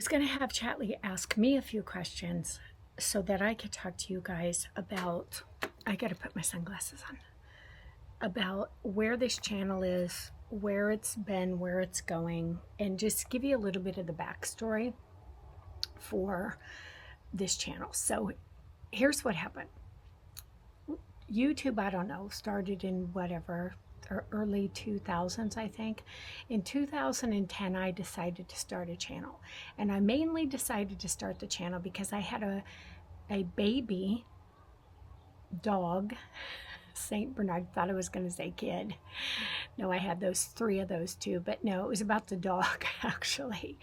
Was going to have Chatley ask me a few questions so that I could talk to you guys about, I got to put my sunglasses on, about where this channel is, where it's been, where it's going, and just give you a little bit of the backstory for this channel. So here's what happened. YouTube, I don't know, started in whatever, or early 2000s, I think. In 2010, I decided to start a channel. And I mainly decided to start the channel because I had a baby dog, Saint Bernard. Thought I was going to say kid. No, I had those three of those too, but no, it was about the dog actually.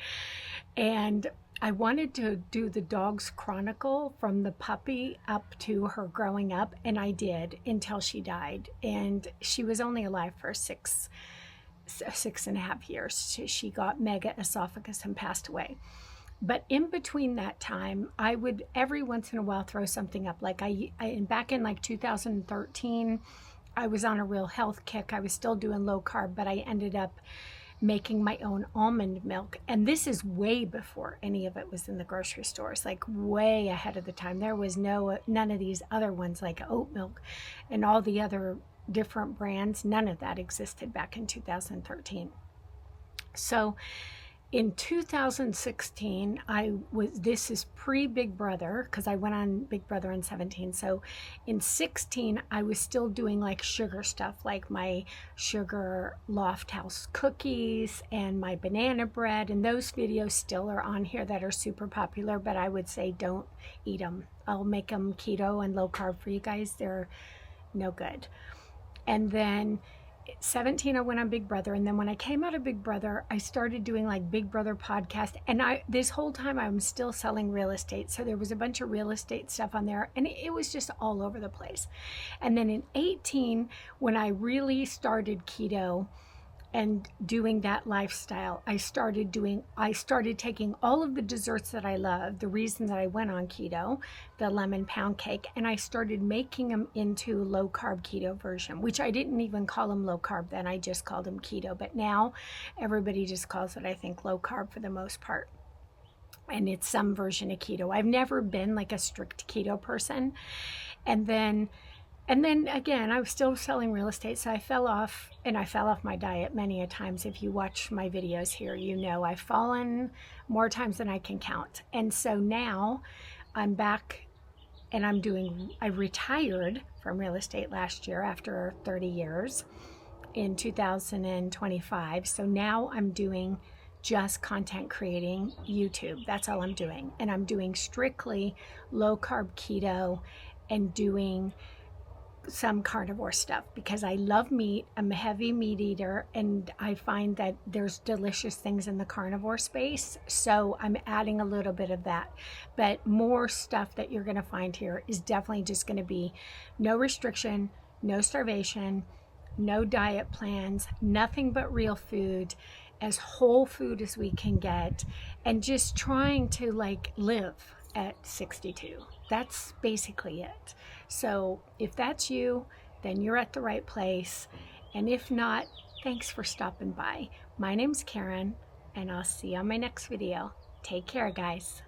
And I wanted to do the dog's chronicle from the puppy up to her growing up, and I did until she died. And she was only alive for six and a half years. She got mega esophagus and passed away. But in between that time, I would every once in a while throw something up. Like back in like 2013, I was on a real health kick. I was still doing low carb, but I ended up making my own almond milk. And this is way before any of it was in the grocery stores, like way ahead of the time. There was none of these other ones like oat milk and all the other different brands. None of that existed back in 2013. So in 2016, this is pre-Big Brother, because I went on Big Brother in 17. So in 16, I was still doing like sugar stuff, like my sugar Loft House cookies and my banana bread. And those videos still are on here that are super popular, but I would say don't eat them. I'll make them keto and low carb for you guys. They're no good. And then 17, I went on Big Brother, and then when I came out of Big Brother, I started doing like Big Brother podcast, and this whole time I'm still selling real estate, so there was a bunch of real estate stuff on there, and it was just all over the place. And then in 18, when I really started keto and doing that lifestyle, I started taking all of the desserts that I love, the reason that I went on keto, the lemon pound cake, and I started making them into low carb keto version, which I didn't even call them low carb then, I just called them keto. But now everybody just calls it, I think, low carb for the most part. And it's some version of keto. I've never been like a strict keto person. And then again, I was still selling real estate, so I fell off my diet many a times. If you watch my videos here, you know I've fallen more times than I can count. And so now I'm back and I retired from real estate last year after 30 years in 2025. So now I'm doing just content creating YouTube. That's all I'm doing. And I'm doing strictly low carb keto and doing some carnivore stuff because I love meat. I'm a heavy meat eater, and I find that there's delicious things in the carnivore space. So I'm adding a little bit of that. But more stuff that you're going to find here is definitely just going to be no restriction, no starvation, no diet plans, nothing but real food, as whole food as we can get, and just trying to like live at 62. That's basically it. So if that's you, then you're at the right place. And if not, thanks for stopping by. My name's Karen, and I'll see you on my next video. Take care, guys.